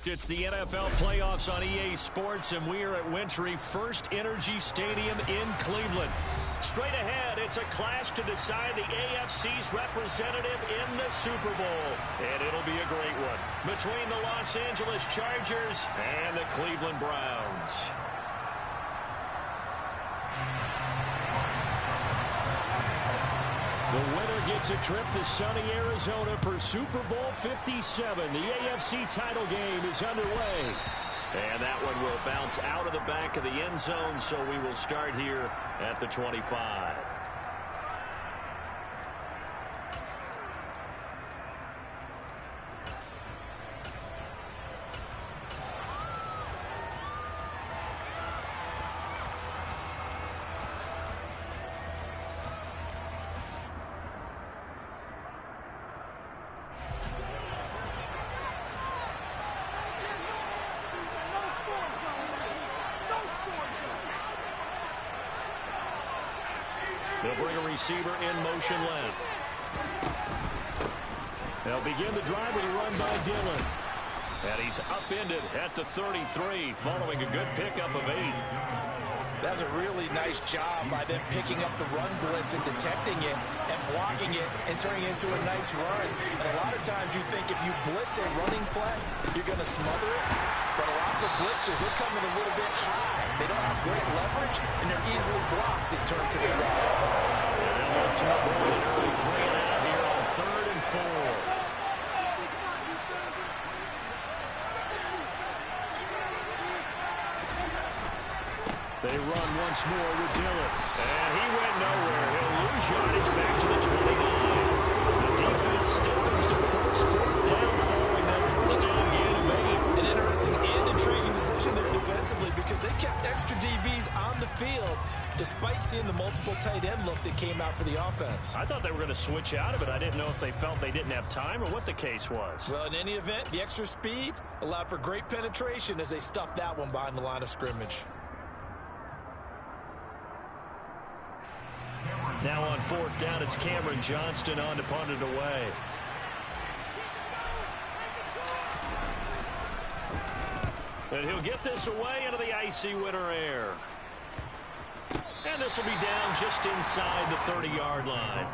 It's the NFL playoffs on EA Sports, and we are at Wintry First Energy Stadium in Cleveland. Straight ahead, it's a clash to decide the AFC's representative in the Super Bowl. And it'll be a great one between the Los Angeles Chargers and the Cleveland Browns. The winner gets a trip to sunny Arizona for Super Bowl 57. The AFC title game is underway. And that one will bounce out of the back of the end zone, so we will start here at the 25. They'll bring a receiver in motion left. They'll begin the drive with a run by Dillon. And he's upended at the 33 following a good pickup of 8. That's a really nice job by them picking up the run blitz and detecting it and blocking it and turning it into a nice run. And a lot of times you think if you blitz a running play, you're going to smother it. But a lot of the blitzers, they come in a little bit high. They don't have great leverage, and they're easily blocked and turned to the side. And they'll look to avoid an early 3 and out here on 3rd and 4. They run once more with Dillon. And he went nowhere. He'll lose yardage back to the 29. The defense stiffens to force 4th down following that first down gain of 8. An interesting and intriguing decision there defensively because they kept extra DBs on the field despite seeing the multiple tight end look that came out for the offense. I thought they were going to switch out of it. I didn't know if they felt they didn't have time or what the case was. Well, in any event, the extra speed allowed for great penetration as they stuffed that one behind the line of scrimmage. Now on 4th down, it's Cameron Johnston on to punt it away. And he'll get this away into the icy winter air. And this will be down just inside the 30-yard line.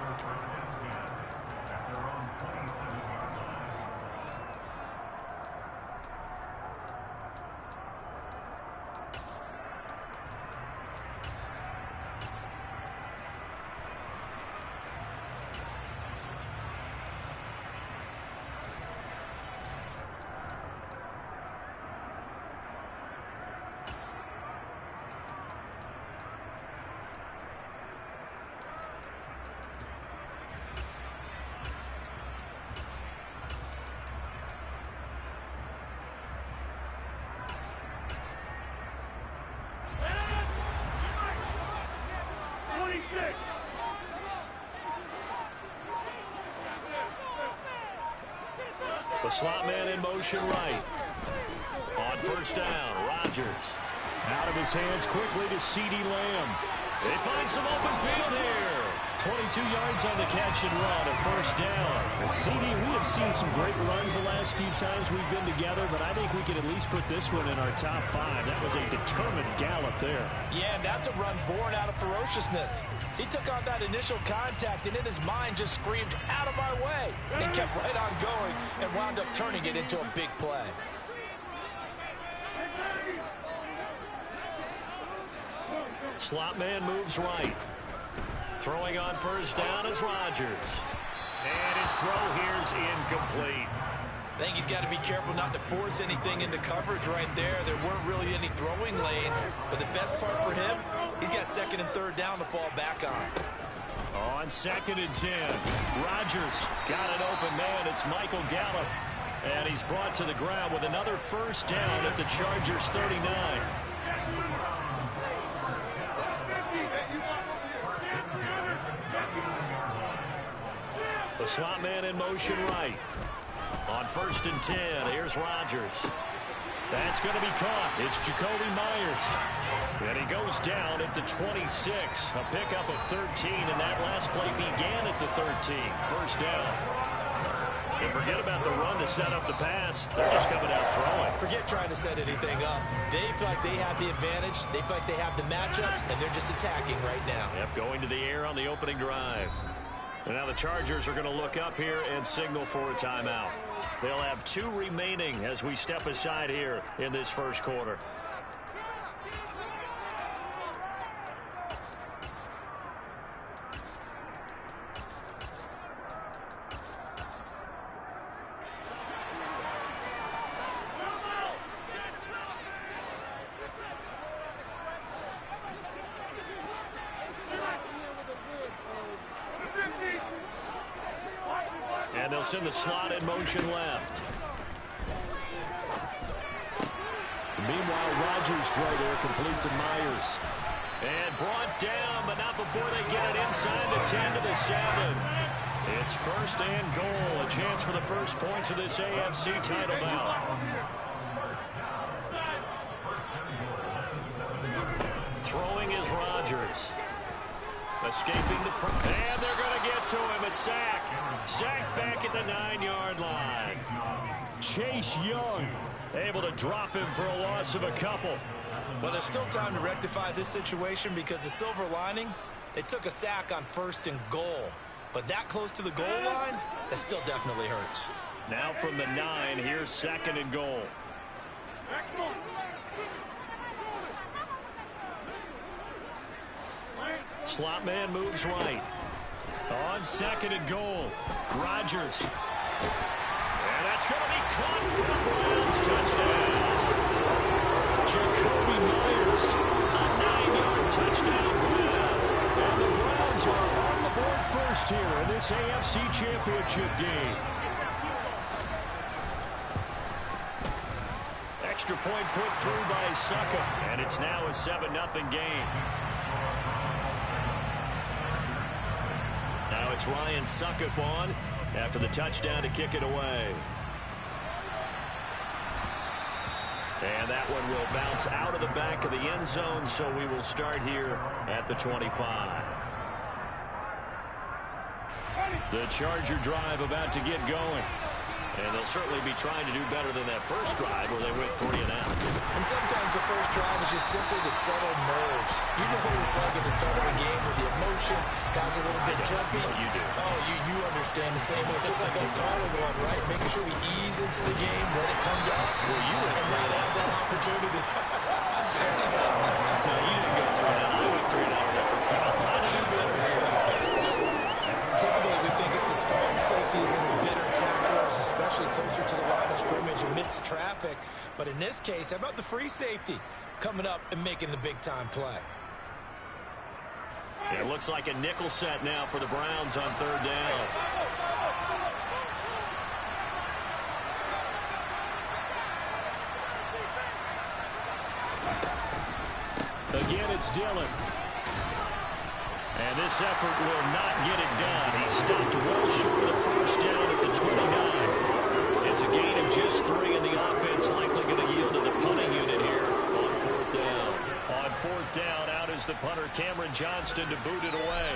The slot man in motion right. On 1st down, Rodgers. Out of his hands quickly to CeeDee Lamb. They find some open field here. 22 yards on the catch and run, a 1st down. And CeeDee, we have seen some great runs the last few times we've been together, but I think we can at least put this one in our top 5. That was a determined gallop there. Yeah, and that's a run born out of ferociousness. He took on that initial contact and in his mind just screamed, "Out of my way!" and kept right on going and wound up turning it into a big play. Slot man moves right. Throwing on 1st down is Rodgers. And his throw here's incomplete. I think he's got to be careful not to force anything into coverage right there. There weren't really any throwing lanes, but the best part for him, he's got 2nd and 3rd down to fall back on. On 2nd and 10, Rodgers got an open man. It's Michael Gallup. And he's brought to the ground with another 1st down at the Chargers 39. The slot man in motion right. On 1st and 10, here's Rodgers. That's going to be caught. It's Jacoby Myers. And he goes down at the 26. A pickup of 13, and that last play began at the 13. 1st down. And forget about the run to set up the pass. They're just coming out throwing. Forget trying to set anything up. They feel like they have the advantage. They feel like they have the matchups, and they're just attacking right now. Yep, going to the air on the opening drive. And now the Chargers are going to look up here and signal for a timeout. They'll have 2 remaining as we step aside here in this first quarter. And they'll send the slot in motion left. Meanwhile, Rodgers' throw there completes to Myers. And brought down, but not before they get it inside the 10 to the 7. It's first and goal. A chance for the first points of this AFC title bout. Throwing is Rodgers. Escaping the pressure. And they're going to get to him. A sack. Sacked back at the 9-yard line. Chase Young able to drop him for a loss of a couple. Well, there's still time to rectify this situation because the silver lining, they took a sack on first and goal. But that close to the goal line, that still definitely hurts. Now from the 9, here's second and goal. Slot man moves right. On second and goal, Rodgers. And that's going to be caught for the Browns. Touchdown. Jacoby Myers, a 9-yard touchdown grab. And the Browns are on the board first here in this AFC Championship game. Extra point put through by Succop, and it's now a 7-0 game. Now it's Ryan Succop on after the touchdown to kick it away. And that one will bounce out of the back of the end zone, so we will start here at the 25. The Charger drive about to get going. And they'll certainly be trying to do better than that first drive where they went 3 and out. And sometimes the first drive is just simply to settle nerves. You know what it's like at the start of a game with the emotion, guys are a little bit jumpy. You do. Oh, you understand the same way. It's just like us calling one, right? Making sure we ease into the game, let it come to us. Well, you went and not have that opportunity. No, you didn't go 3 and out. I went 3 and out on that first drive. I'm trying to do better here. Typically, we think it's the strong safeties and the bitter tacklers, especially closer to the line of scrimmage amidst traffic. But in this case, how about the free safety coming up and making the big-time play? It looks like a nickel set now for the Browns on third down. Again, it's Dillon. And this effort will not get it done. He stopped well short of the first down at the 29. It's a gain of just 3, and the offense likely going to yield to the punting unit here on fourth down. On fourth down, out is the punter, Cameron Johnston, to boot it away.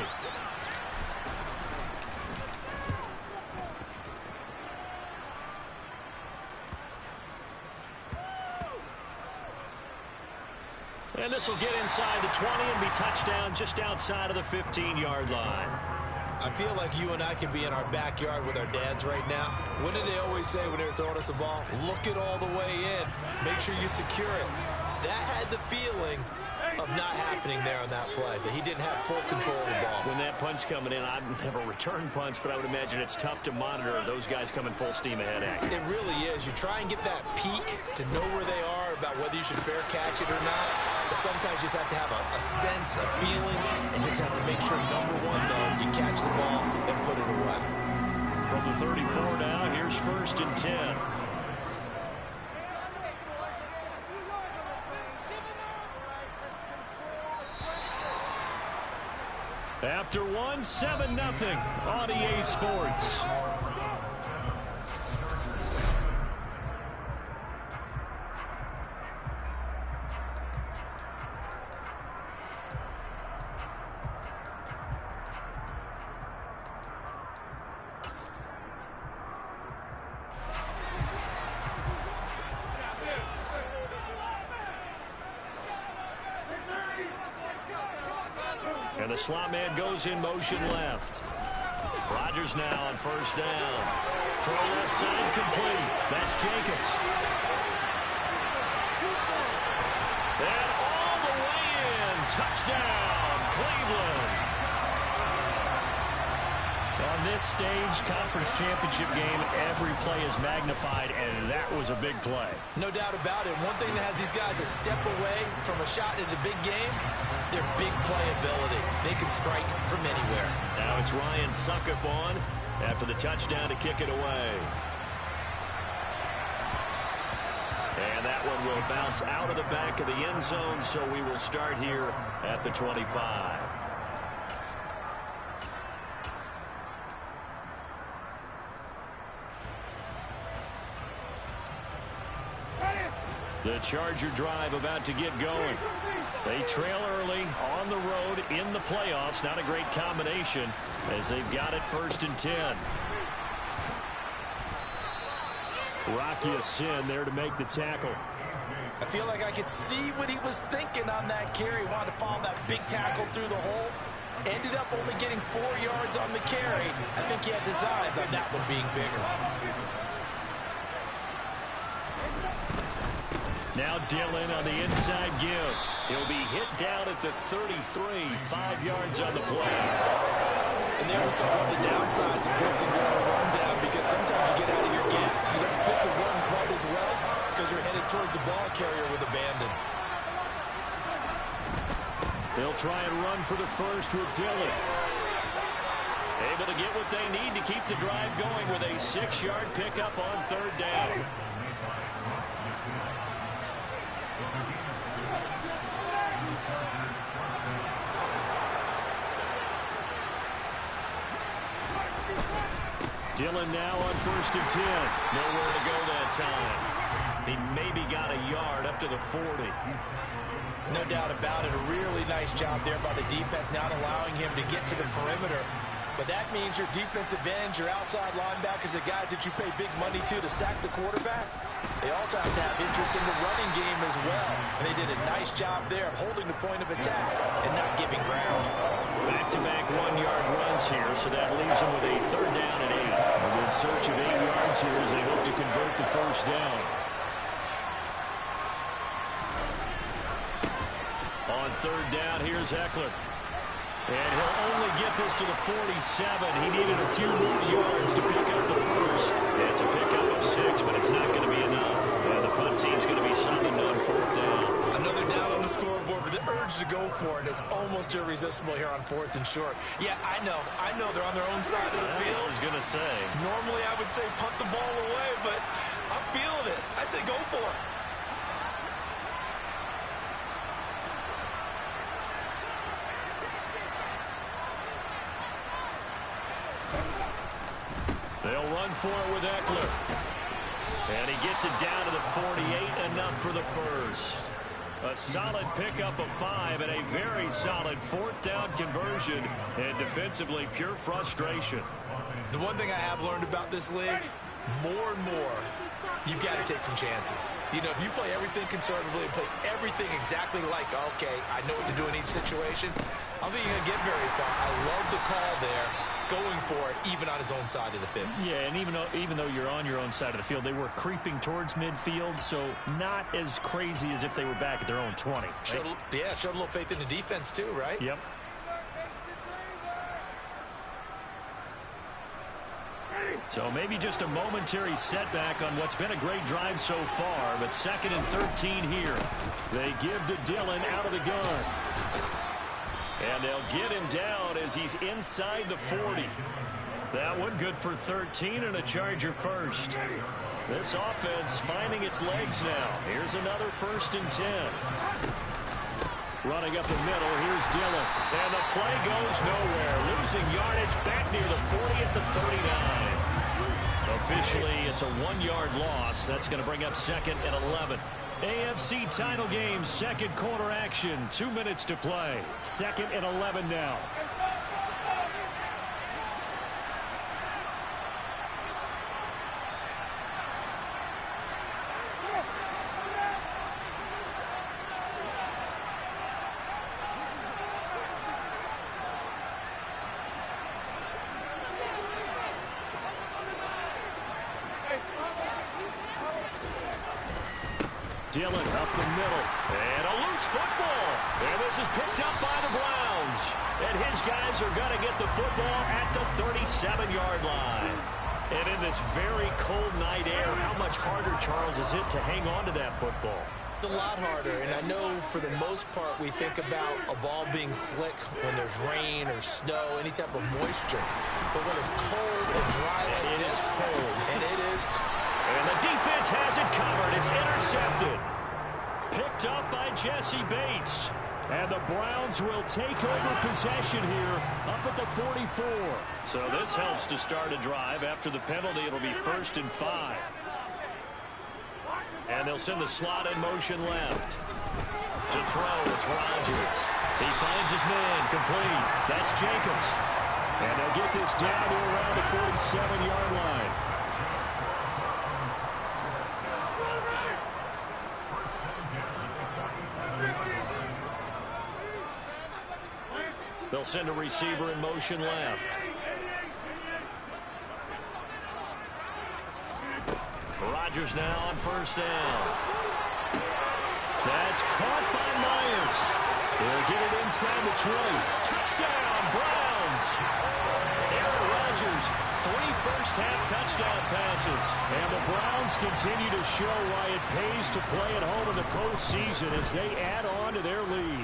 And this will get inside the 20 and be touchdown just outside of the 15-yard line. I feel like you and I could be in our backyard with our dads right now. What did they always say when they were throwing us the ball? Look it all the way in. Make sure you secure it. That had the feeling of not happening there on that play, that he didn't have full control of the ball. When that punch coming in, I've never returned punts, but I would imagine it's tough to monitor those guys coming full steam ahead at you. It really is. You try and get that peek to know where they are about whether you should fair catch it or not, but sometimes you just have to have a sense, a feeling, and just have to make sure, number one, though, you catch the ball and put it away. From the 34 now, here's first and 10. After one, 7-0 on EA Sports. And the slot man goes in motion left. Rodgers now on first down. Throw left side complete. That's Jacobs. And all the way in. Touchdown, Cleveland. On this stage, conference championship game, every play is magnified, and that was a big play. No doubt about it. One thing that has these guys a step away from a shot in the big game, their big play ability. They can strike from anywhere. Now it's Ryan Suckup on after the touchdown to kick it away. And that one will bounce out of the back of the end zone, so we will start here at the 25. The Charger drive about to get going. They trail early on the road in the playoffs. Not a great combination as they've got it 1st and 10. Rocky Sin there to make the tackle. I feel like I could see what he was thinking on that carry. Wanted to follow that big tackle through the hole. Ended up only getting 4 yards on the carry. I think he had designs on that one being bigger. Now Dillon on the inside give. He'll be hit down at the 33, 5 yards on the play. And there was some of the downsides of blitzing during a rundown because sometimes you get out of your gaps. You don't fit the run quite as well because you're headed towards the ball carrier with abandon. They'll try and run for the first with Dillon. Able to get what they need to keep the drive going with a 6-yard pickup on 3rd down. Dillon now on 1st and 10. Nowhere to go that time. He maybe got a yard up to the 40. No doubt about it. A really nice job there by the defense, not allowing him to get to the perimeter. But that means your defensive ends, your outside linebackers, the guys that you pay big money to sack the quarterback, they also have to have interest in the running game as well. And they did a nice job there of holding the point of attack and not giving ground. Back-to-back 1-yard runs here, so that leaves them with a 3rd down and 8. They're in search of 8 yards here as they hope to convert the 1st down. On 3rd down, here's Eckler. And he'll only get this to the 47. He needed a few more yards to pick up the first. It's a pickup of 6, but it's not going to be enough. And the punt team's going to be summoned on 4th down. Another down on the scoreboard, but the urge to go for it is almost irresistible here on 4th and short. Yeah, I know they're on their own side of the field. I was going to say. Normally I would say punt the ball away, but I'm feeling it. I say go for it. They'll run for it with Eckler. And he gets it down to the 48, enough for the first. A solid pickup of 5 and a very solid 4th down conversion. And defensively, pure frustration. The one thing I have learned about this league, more and more, you've got to take some chances. You know, if you play everything conservatively and play everything exactly like, okay, I know what to do in each situation, I don't think you're going to get very far. I love the call there, going for it, even on his own side of the field. Yeah, and even though you're on your own side of the field, they were creeping towards midfield, so not as crazy as if they were back at their own 20. Right? Showed a little faith in the defense too, right? Yep. So maybe just a momentary setback on what's been a great drive so far, but 2nd and 13 here. They give to Dillon out of the gun. And they'll get him down as he's inside the 40. That one good for 13 and a Charger first. This offense finding its legs now. Here's another 1st and 10. Running up the middle, here's Dillon. And the play goes nowhere. Losing yardage back near the 40 at the 39. Officially, it's a 1-yard loss. That's going to bring up 2nd and 11. AFC title game, 2nd quarter action. 2 minutes to play. 2nd and 11 now. Dillon up the middle. And a loose football. And this is picked up by the Browns. And his guys are going to get the football at the 37-yard line. And in this very cold night air, how much harder, Charles, is it to hang on to that football? It's a lot harder, and I know for the most part we think about a ball being slick when there's rain or snow, any type of moisture. But when it's cold and dry like this, and it is cold. And the defense has it covered. It's intercepted. Picked up by Jesse Bates. And the Browns will take over possession here up at the 44. So this helps to start a drive. After the penalty, it'll be 1st and 5. And they'll send the slot in motion left. To throw, it's Rodgers. He finds his man, complete. That's Jacobs. And they'll get this down to around the 47-yard line. They'll send a receiver in motion left. Rodgers now on 1st down. That's caught by Myers. They'll get it inside the 20. Touchdown, Browns. Aaron Rodgers, 3 first-half touchdown passes. And the Browns continue to show why it pays to play at home in the postseason as they add on to their lead.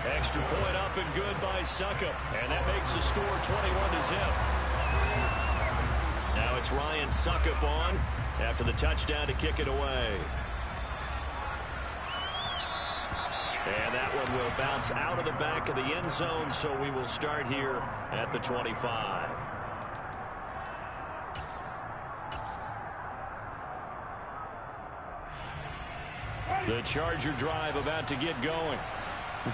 Extra point up and good by Succop. And that makes the score 21-0. Now it's Ryan Succop on after the touchdown to kick it away. And that one will bounce out of the back of the end zone, so we will start here at the 25. The Charger drive about to get going.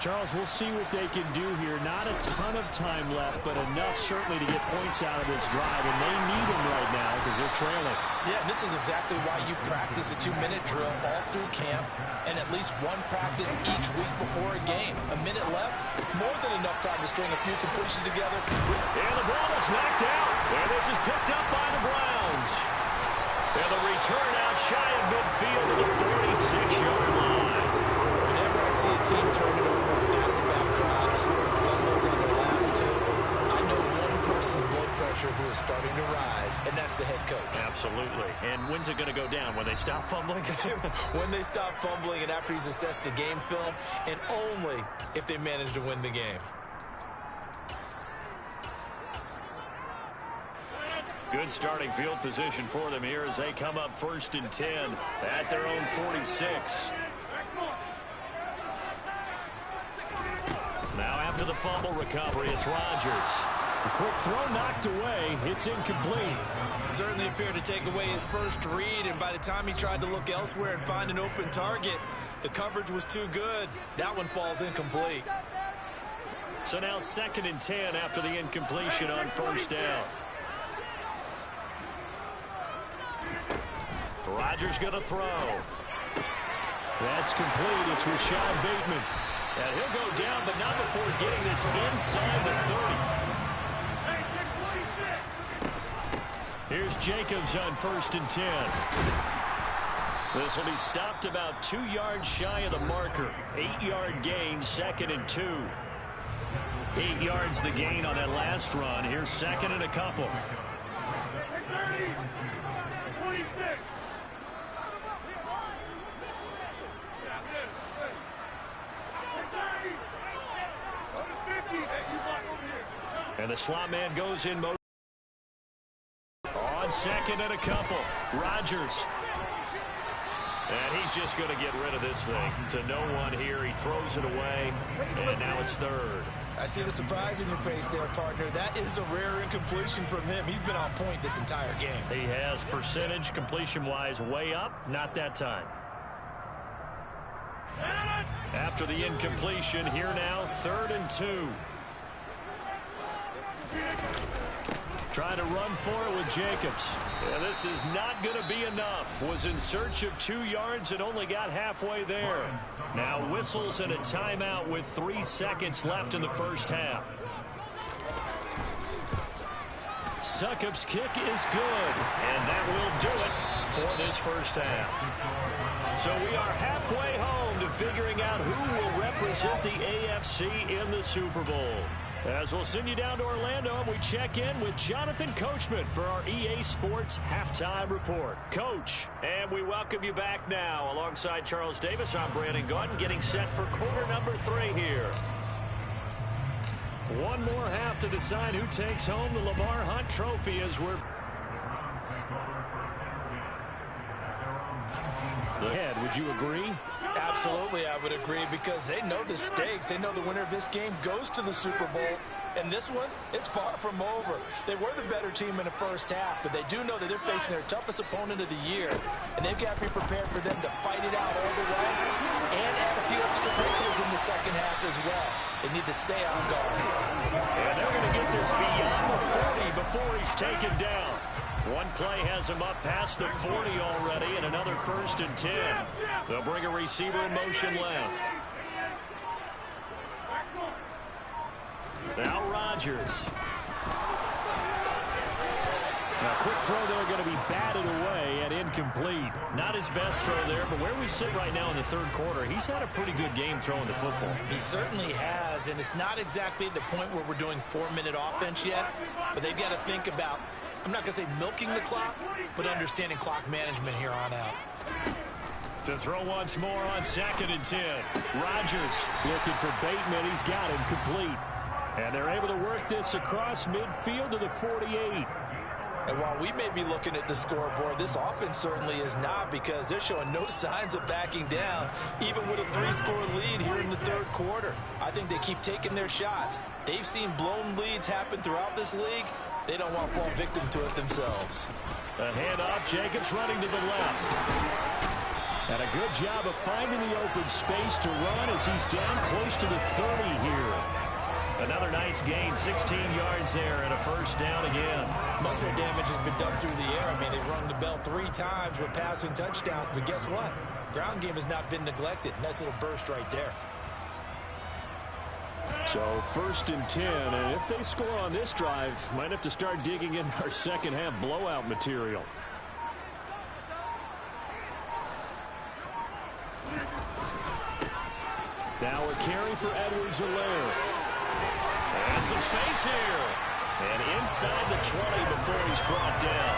Charles, we'll see what they can do here. Not a ton of time left, but enough certainly to get points out of this drive, and they need them right now because they're trailing. Yeah, and this is exactly why you practice a 2-minute drill all through camp and at least one practice each week before a game. A minute left, more than enough time to string a few completions together. And the ball is knocked out, and this is picked up by the Browns. And the return out shy of midfield to the 46-yard line. Whenever I see a team turn it over on back-to-back drives, fumbles on their last 2, I know one person's blood pressure who is starting to rise, and that's the head coach. Absolutely. And when's it going to go down? When they stop fumbling? When they stop fumbling and after he's assessed the game film, and only if they manage to win the game. Good starting field position for them here as they come up 1st and 10 at their own 46. Now after the fumble recovery, it's Rodgers. A quick throw knocked away. It's incomplete. Certainly appeared to take away his first read, and by the time he tried to look elsewhere and find an open target, the coverage was too good. That one falls incomplete. So now 2nd and 10 after the incompletion on 1st down. Rodgers going to throw. That's complete. It's Rashad Bateman. And he'll go down, but not before getting this inside the 30. Here's Jacobs on 1st and 10. This will be stopped about 2 yards shy of the marker. 8-yard gain, 2nd and 2. 8 yards the gain on that last run. Here's 2nd and a couple. And the slot man goes in motion. On 2nd and a couple. Rodgers. And he's just going to get rid of this thing. To no one here. He throws it away. And now it's 3rd. I see the surprise in your face there, partner. That is a rare incompletion from him. He's been on point this entire game. He has percentage completion-wise way up. Not that time. After the incompletion, here now, 3rd and 2. Trying to run for it with Jacobs. And this is not going to be enough. Was in search of 2 yards and only got halfway there. Now whistles and a timeout with 3 seconds left in the first half. Succop's kick is good. And that will do it for this first half. So we are halfway home to figuring out who will represent the AFC in the Super Bowl. As we'll send you down to Orlando, and we check in with Jonathan Coachman for our EA Sports Halftime Report. Coach, and we welcome you back now. Alongside Charles Davis, I'm Brandon Gaudin, getting set for quarter number 3 here. One more half to decide who takes home the Lamar Hunt Trophy as we're... Head, would you agree? Absolutely, I would agree, because they know the stakes. They know the winner of this game goes to the Super Bowl. And this one, it's far from over. They were the better team in the first half, but they do know that they're facing their toughest opponent of the year. And they've got to be prepared for them to fight it out all the way and add a few extra wrinkles in the second half as well. They need to stay on guard. And they're going to get this beyond the 40 before he's taken down. One play has him up past the 40 already, and another 1st and 10. They'll bring a receiver in motion left. Now Rodgers. Now, quick throw there, going to be batted away and incomplete. Not his best throw there, but where we sit right now in the third quarter, he's had a pretty good game throwing the football. He certainly has, and it's not exactly at the point where we're doing 4-minute offense yet, but they've got to think about, I'm not going to say milking the clock, but understanding clock management here on out. To throw once more on 2nd and 10. Rodgers looking for Bateman. He's got him complete. And they're able to work this across midfield to the 48. And while we may be looking at the scoreboard, this offense certainly is not, because they're showing no signs of backing down, even with a 3-score lead here in the third quarter. I think they keep taking their shots. They've seen blown leads happen throughout this league. They don't want to fall victim to it themselves. A handoff, Jacobs running to the left. And a good job of finding the open space to run as he's down close to the 30 here. Another nice gain, 16 yards there, and a 1st down again. Muscle damage has been done through the air. I mean, they've rung the bell 3 times with passing touchdowns, but guess what? Ground game has not been neglected. Nice little burst right there. So 1st and 10, and if they score on this drive, might have to start digging in our second half blowout material. Now a carry for Edwards-Helaire. And some space here. And inside the 20 before he's brought down.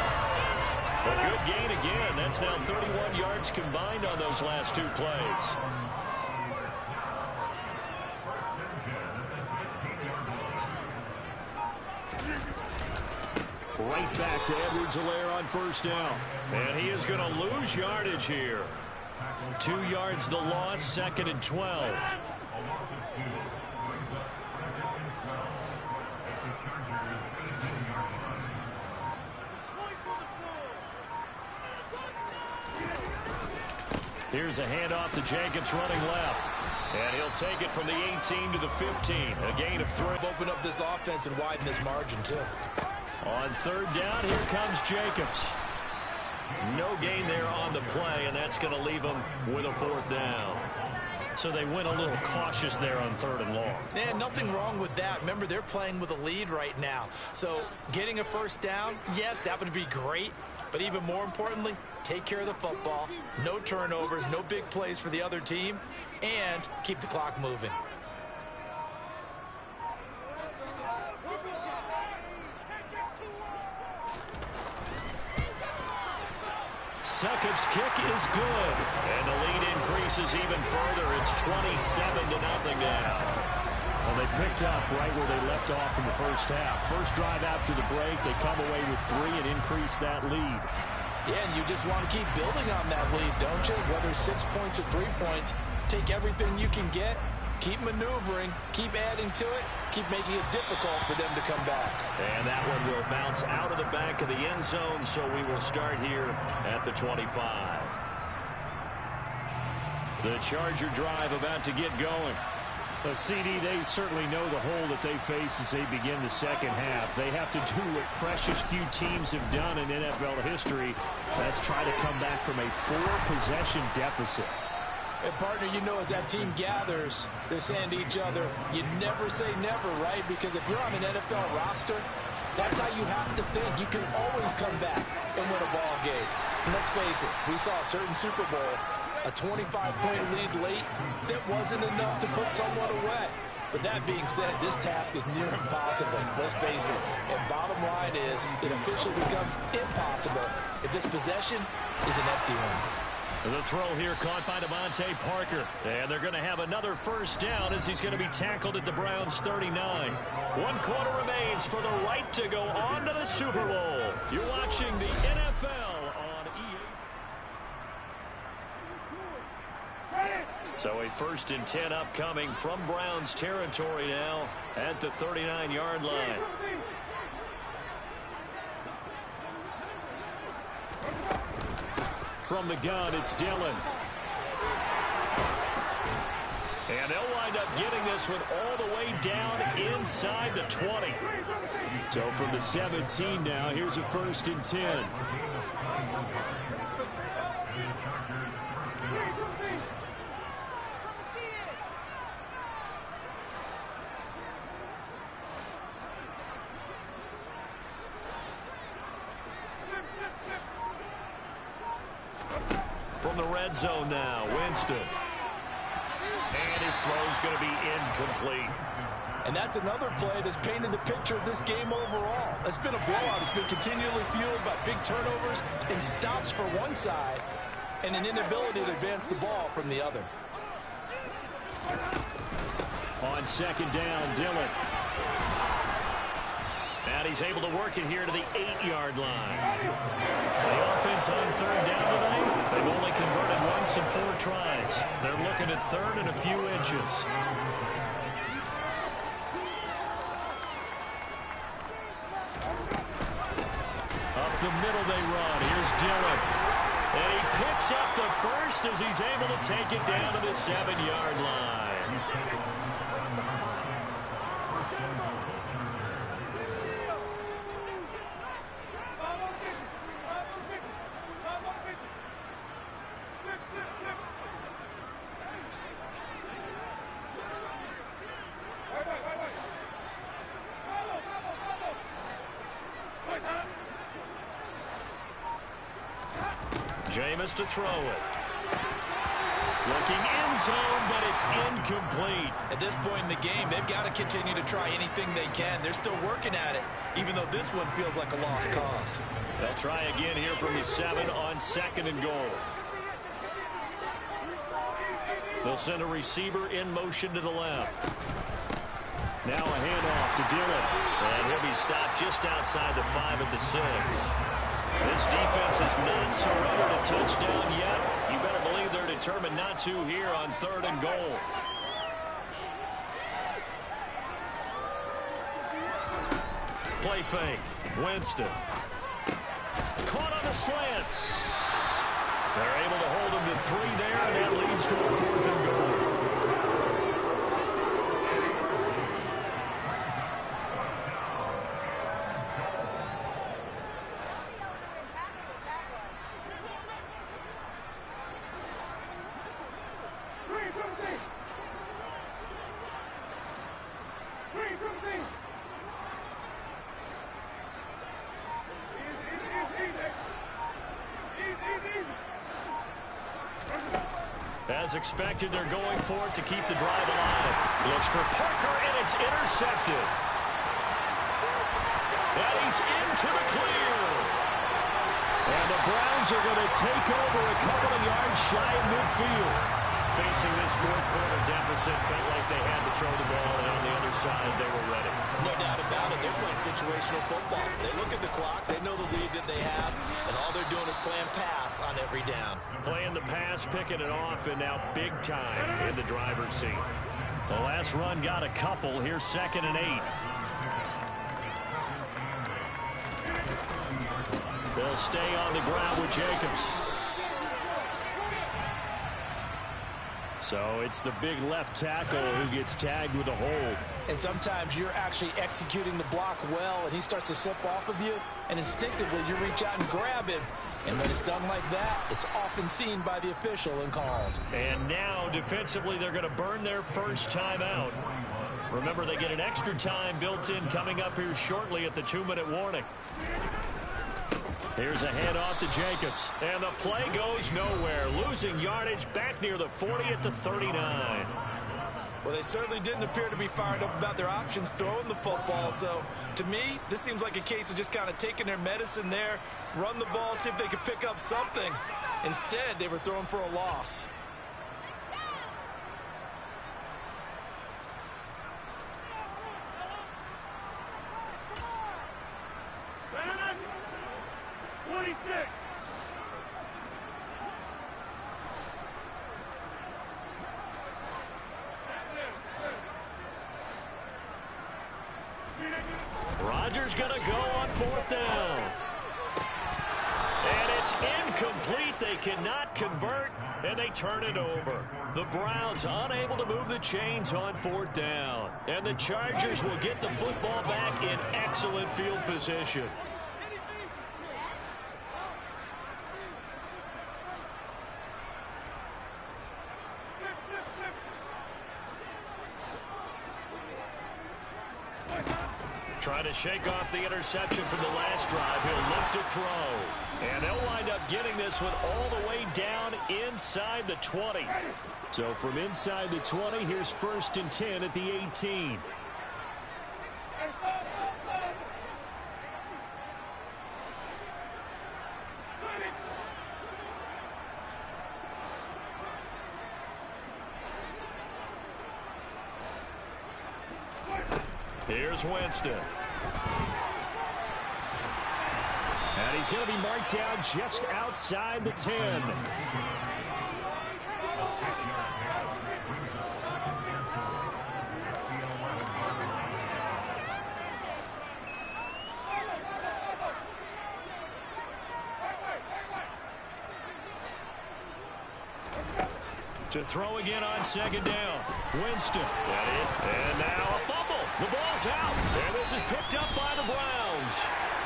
A good gain again. That's now 31 yards combined on those last 2 plays. Right back to Edwards-Helaire on 1st down. And he is going to lose yardage here. 2 yards the loss, 2nd and 12. Here's a handoff to Jacobs running left. And he'll take it from the 18 to the 15. A gain of 3. Open up this offense and widen this margin, too. On 3rd down, here comes Jacobs. No gain there on the play, and that's going to leave them with a 4th down. So they went a little cautious there on 3rd and long. And nothing wrong with that. Remember, they're playing with a lead right now. So getting a 1st down, yes, that would be great. But even more importantly, take care of the football. No turnovers, no big plays for the other team, and keep the clock moving. Succop's kick is good. And the lead increases even further. It's 27-0 now. Well, they picked up right where they left off in the first half. First drive after the break, they come away with 3 and increase that lead. Yeah, and you just want to keep building on that lead, don't you? Whether 6 points or 3 points, take everything you can get, keep maneuvering, keep adding to it, keep making it difficult for them to come back. And that one will bounce out of the back of the end zone, so we will start here at the 25. The Charger drive about to get going. CD, they certainly know the hole that they face as they begin the second half. They have to do what precious few teams have done in NFL history. That's try to come back from a 4-possession deficit. And partner, you know, as that team gathers, they're saying to each other, you never say never, right? Because if you're on an NFL roster, that's how you have to think. You can always come back and win a ball game. And let's face it, we saw a certain Super Bowl A 25-point lead late, that wasn't enough to put someone away. But that being said, this task is near impossible, let's face it. And bottom line is, it officially becomes impossible if this possession is an empty one. The throw here caught by Devontae Parker. And they're going to have another first down as he's going to be tackled at the Browns' 39. 1 quarter remains for the right to go on to the Super Bowl. You're watching the NFL on EA. So a 1st and 10 upcoming from Browns territory now at the 39-yard line. From the gun, it's Dillon. And they'll wind up getting this one all the way down inside the 20. So from the 17 now, here's a 1st and 10. From the red zone now, Winston. And his throw's going to be incomplete. And that's another play that's painted the picture of this game overall. It's been a blowout. It's been continually fueled by big turnovers and stops for one side and an inability to advance the ball from the other. On 2nd down, Dillon. And he's able to work it here to the 8-yard line. The offense on 3rd down tonight, they've only converted once in 4 tries. They're looking at 3rd and a few inches. Up the middle they run. Here's Dillon. And he picks up the first as he's able to take it down to the 7-yard line. Jameis to throw it. Looking end zone, but it's incomplete. At this point in the game, they've got to continue to try anything they can. They're still working at it, even though this one feels like a lost cause. They'll try again here from the 7 on 2nd and goal. They'll send a receiver in motion to the left. Now a handoff to Dillon. And he'll be stopped just outside the 5 at the 6. This defense has not surrendered a touchdown yet. You better believe they're determined not to here on 3rd and goal. Play fake. Winston. Caught on the slant. They're able to hold him to 3 there, and that leads to a 4th and goal. As expected, they're going for it to keep the drive alive. Looks for Parker, and it's intercepted. And he's into the clear. And the Browns are going to take over a couple of yards shy of midfield. Facing this 4th quarter deficit, felt like they had to throw the ball, and on the other side, they were ready. No doubt about it. They're playing situational football. They look at the clock. They know the lead that they have, and all they're doing is playing pass on every down. Playing the pass, picking it off, and now big time in the driver's seat. The last run got a couple. Here's 2nd and 8. They'll stay on the ground with Jacobs. So it's the big left tackle who gets tagged with a hold. And sometimes you're actually executing the block well, and he starts to slip off of you, and instinctively you reach out and grab him. And when it's done like that, it's often seen by the official and called. And now, defensively, they're going to burn their first timeout. Remember, they get an extra time built in coming up here shortly at the 2-minute warning. Here's a handoff to Jacobs. And the play goes nowhere. Losing yardage back near the 40 at the 39. Well, they certainly didn't appear to be fired up about their options throwing the football. So, to me, this seems like a case of just kind of taking their medicine there, run the ball, see if they could pick up something. Instead, they were throwing for a loss. Rodgers going to go on 4th down. And it's incomplete. They cannot convert, and they turn it over. The Browns unable to move the chains on 4th down. And the Chargers will get the football back in excellent field position. Trying to shake off the interception from the last drive. He'll look to throw. And they'll wind up getting this one all the way down inside the 20. So from inside the 20, here's 1st and 10 at the 18. Here's Winston. And he's going to be marked down just outside the 10. To throw again on 2nd down. Winston. And now a fumble. The ball's out. And this is picked up by the Browns.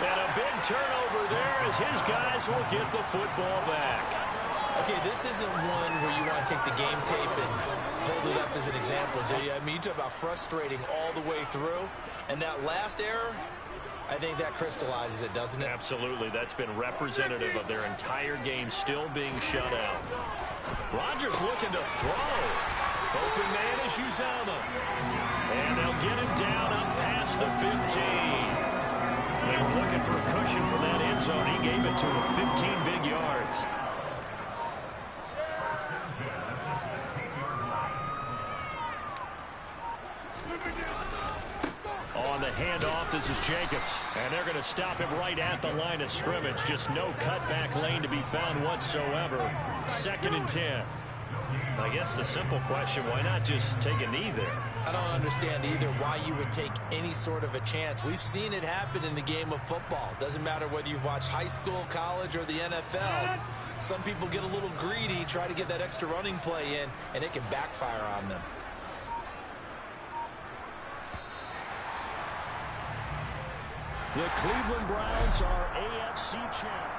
And a big turnover there as his guys will get the football back. Okay, this isn't one where you want to take the game tape and hold it up as an example, do you? I mean, you talk about frustrating all the way through. And that last error, I think that crystallizes it, doesn't it? Absolutely. That's been representative of their entire game still being shut out. Rodgers looking to throw. Open man is Uzomah. And they'll get him down up past the 15. They were looking for a cushion from that end zone. He gave it to him. 15 big yards. On the handoff, this is Jacobs. And they're going to stop him right at the line of scrimmage. Just no cutback lane to be found whatsoever. 2nd and 10. I guess the simple question, why not just take a knee there? I don't understand either why you would take any sort of a chance. We've seen it happen in the game of football. Doesn't matter whether you've watched high school, college, or the NFL. Some people get a little greedy, try to get that extra running play in, and it can backfire on them. The Cleveland Browns are AFC champions.